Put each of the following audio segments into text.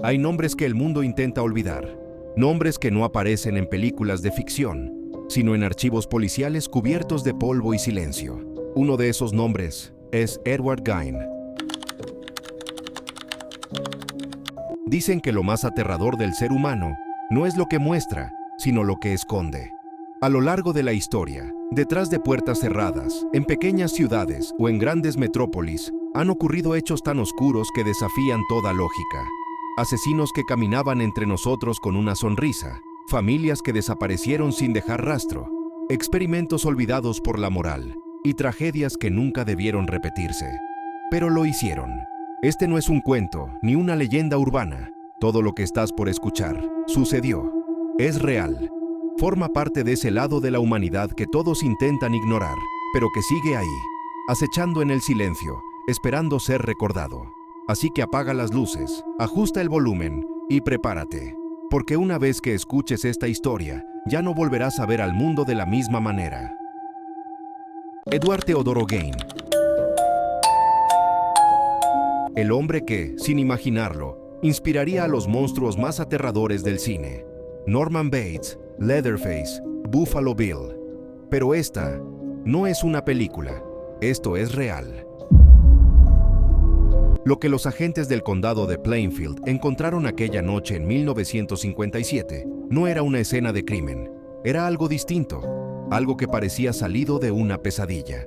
Hay nombres que el mundo intenta olvidar, nombres que no aparecen en películas de ficción, sino en archivos policiales cubiertos de polvo y silencio. Uno de esos nombres es Edward Gein. Dicen que lo más aterrador del ser humano no es lo que muestra, sino lo que esconde. A lo largo de la historia, detrás de puertas cerradas, en pequeñas ciudades o en grandes metrópolis, han ocurrido hechos tan oscuros que desafían toda lógica. Asesinos que caminaban entre nosotros con una sonrisa, familias que desaparecieron sin dejar rastro, experimentos olvidados por la moral y tragedias que nunca debieron repetirse. Pero lo hicieron. Este no es un cuento ni una leyenda urbana. Todo lo que estás por escuchar sucedió. Es real. Forma parte de ese lado de la humanidad que todos intentan ignorar, pero que sigue ahí, acechando en el silencio, esperando ser recordado. Así que apaga las luces, ajusta el volumen y prepárate, porque una vez que escuches esta historia, ya no volverás a ver al mundo de la misma manera. Edward Theodore Gein. El hombre que, sin imaginarlo, inspiraría a los monstruos más aterradores del cine. Norman Bates, Leatherface, Buffalo Bill. Pero esta no es una película, esto es real. Lo que los agentes del condado de Plainfield encontraron aquella noche en 1957 no era una escena de crimen, era algo distinto, algo que parecía salido de una pesadilla.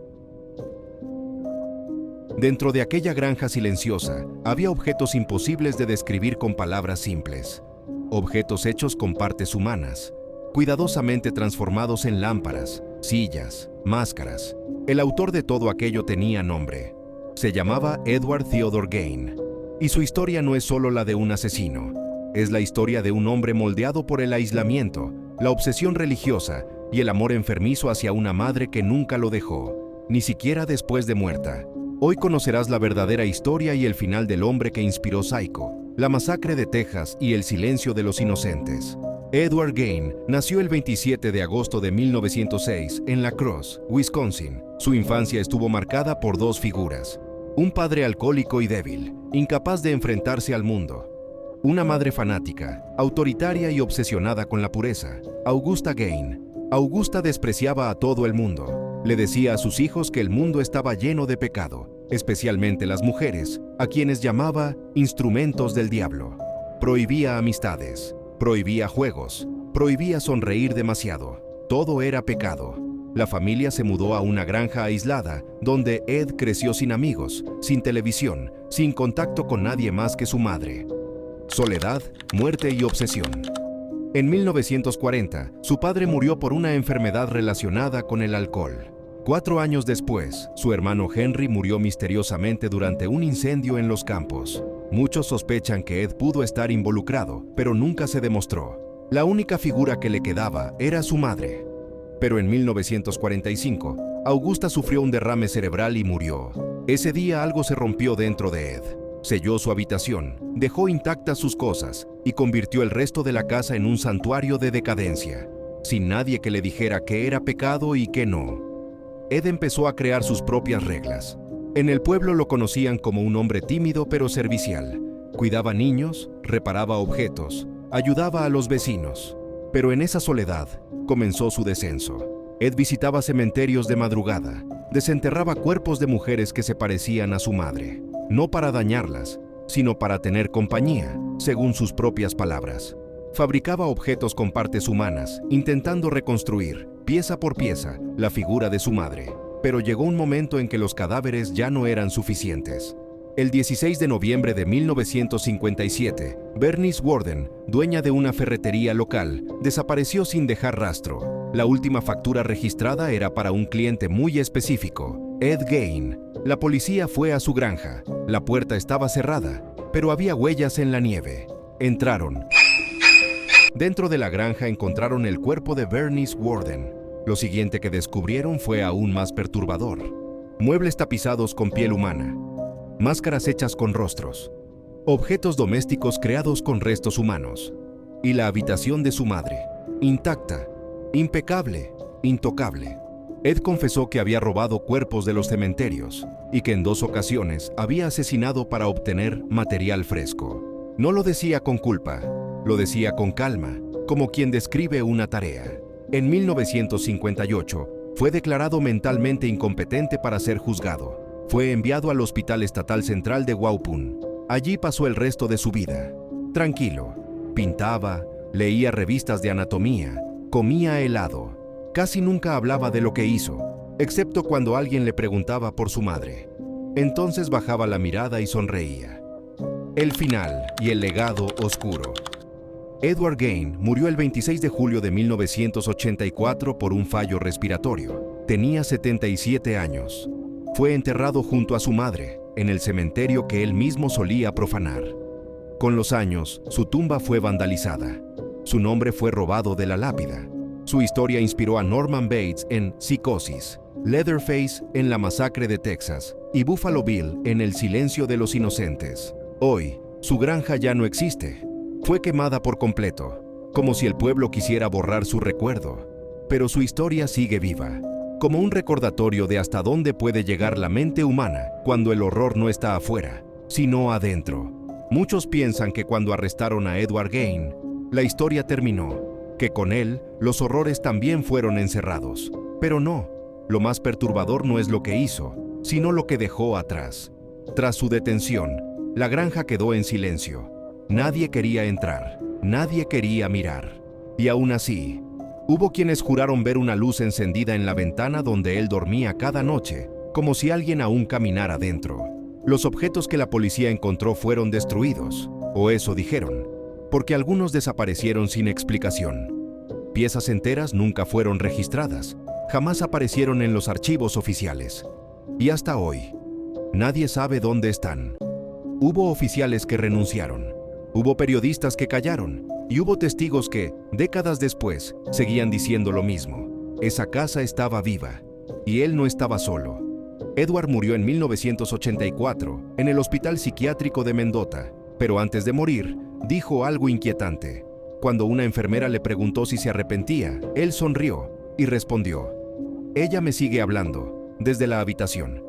Dentro de aquella granja silenciosa había objetos imposibles de describir con palabras simples, objetos hechos con partes humanas, cuidadosamente transformados en lámparas, sillas, máscaras. El autor de todo aquello tenía nombre. Se llamaba Edward Theodore Gein. Y su historia no es solo la de un asesino. Es la historia de un hombre moldeado por el aislamiento, la obsesión religiosa y el amor enfermizo hacia una madre que nunca lo dejó, ni siquiera después de muerta. Hoy conocerás la verdadera historia y el final del hombre que inspiró Psycho, la masacre de Texas y el silencio de los inocentes. Edward Gein nació el 27 de agosto de 1906 en La Crosse, Wisconsin. Su infancia estuvo marcada por dos figuras: un padre alcohólico y débil, incapaz de enfrentarse al mundo; una madre fanática, autoritaria y obsesionada con la pureza, Augusta Gein. Augusta despreciaba a todo el mundo. Le decía a sus hijos que el mundo estaba lleno de pecado, especialmente las mujeres, a quienes llamaba instrumentos del diablo. Prohibía amistades, prohibía juegos, prohibía sonreír demasiado. Todo era pecado. La familia se mudó a una granja aislada, donde Ed creció sin amigos, sin televisión, sin contacto con nadie más que su madre. Soledad, muerte y obsesión. En 1940, su padre murió por una enfermedad relacionada con el alcohol. 4 años después, su hermano Henry murió misteriosamente durante un incendio en los campos. Muchos sospechan que Ed pudo estar involucrado, pero nunca se demostró. La única figura que le quedaba era su madre. Pero en 1945, Augusta sufrió un derrame cerebral y murió. Ese día algo se rompió dentro de Ed. Selló su habitación, dejó intactas sus cosas y convirtió el resto de la casa en un santuario de decadencia, sin nadie que le dijera qué era pecado y qué no. Ed empezó a crear sus propias reglas. En el pueblo lo conocían como un hombre tímido pero servicial. Cuidaba niños, reparaba objetos, ayudaba a los vecinos. Pero en esa soledad comenzó su descenso. Ed visitaba cementerios de madrugada, desenterraba cuerpos de mujeres que se parecían a su madre, no para dañarlas, sino para tener compañía, según sus propias palabras. Fabricaba objetos con partes humanas, intentando reconstruir, pieza por pieza, la figura de su madre. Pero llegó un momento en que los cadáveres ya no eran suficientes. El 16 de noviembre de 1957, Bernice Warden, dueña de una ferretería local, desapareció sin dejar rastro. La última factura registrada era para un cliente muy específico, Ed Gein. La policía fue a su granja. La puerta estaba cerrada, pero había huellas en la nieve. Entraron. Dentro de la granja encontraron el cuerpo de Bernice Warden. Lo siguiente que descubrieron fue aún más perturbador. Muebles tapizados con piel humana, máscaras hechas con rostros, objetos domésticos creados con restos humanos, y la habitación de su madre, intacta, impecable, intocable. Ed confesó que había robado cuerpos de los cementerios y que en 2 ocasiones había asesinado para obtener material fresco. No lo decía con culpa, lo decía con calma, como quien describe una tarea. En 1958, fue declarado mentalmente incompetente para ser juzgado. Fue enviado al Hospital Estatal Central de Waupun. Allí pasó el resto de su vida. Tranquilo, pintaba, leía revistas de anatomía, comía helado. Casi nunca hablaba de lo que hizo, excepto cuando alguien le preguntaba por su madre. Entonces bajaba la mirada y sonreía. El final y el legado oscuro. Edward Gain murió el 26 de julio de 1984 por un fallo respiratorio. Tenía 77 años. Fue enterrado junto a su madre, en el cementerio que él mismo solía profanar. Con los años, su tumba fue vandalizada. Su nombre fue robado de la lápida. Su historia inspiró a Norman Bates en Psicosis, Leatherface en La Masacre de Texas y Buffalo Bill en El Silencio de los Inocentes. Hoy, su granja ya no existe. Fue quemada por completo, como si el pueblo quisiera borrar su recuerdo. Pero su historia sigue viva, como un recordatorio de hasta dónde puede llegar la mente humana cuando el horror no está afuera, sino adentro. Muchos piensan que cuando arrestaron a Edward Gain, la historia terminó, que con él los horrores también fueron encerrados. Pero no, lo más perturbador no es lo que hizo, sino lo que dejó atrás. Tras su detención, la granja quedó en silencio. Nadie quería entrar, nadie quería mirar. Y aún así, hubo quienes juraron ver una luz encendida en la ventana donde él dormía cada noche, como si alguien aún caminara dentro. Los objetos que la policía encontró fueron destruidos, o eso dijeron, porque algunos desaparecieron sin explicación. Piezas enteras nunca fueron registradas, jamás aparecieron en los archivos oficiales. Y hasta hoy, nadie sabe dónde están. Hubo oficiales que renunciaron. Hubo periodistas que callaron y hubo testigos que, décadas después, seguían diciendo lo mismo. Esa casa estaba viva y él no estaba solo. Edward murió en 1984 en el Hospital Psiquiátrico de Mendota, pero antes de morir, dijo algo inquietante. Cuando una enfermera le preguntó si se arrepentía, él sonrió y respondió: «Ella me sigue hablando, desde la habitación».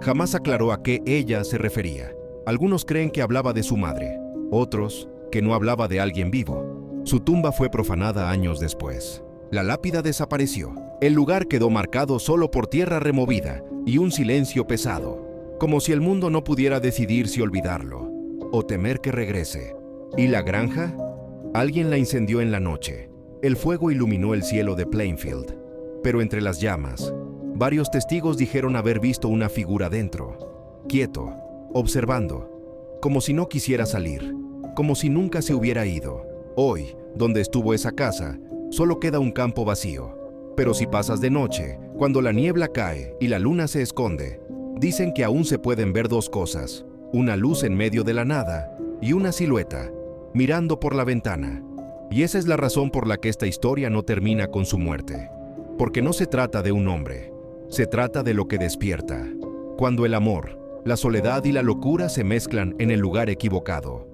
Jamás aclaró a qué ella se refería. Algunos creen que hablaba de su madre. Otros, que no hablaba de alguien vivo. Su tumba fue profanada años después. La lápida desapareció. El lugar quedó marcado solo por tierra removida y un silencio pesado, como si el mundo no pudiera decidir si olvidarlo o temer que regrese. ¿Y la granja? Alguien la incendió en la noche. El fuego iluminó el cielo de Plainfield. Pero entre las llamas, varios testigos dijeron haber visto una figura dentro, quieto, observando, como si no quisiera salir, como si nunca se hubiera ido. Hoy, donde estuvo esa casa, solo queda un campo vacío. Pero si pasas de noche, cuando la niebla cae y la luna se esconde, dicen que aún se pueden ver dos cosas: una luz en medio de la nada y una silueta, mirando por la ventana. Y esa es la razón por la que esta historia no termina con su muerte. Porque no se trata de un hombre, se trata de lo que despierta. Cuando el amor, la soledad y la locura se mezclan en el lugar equivocado.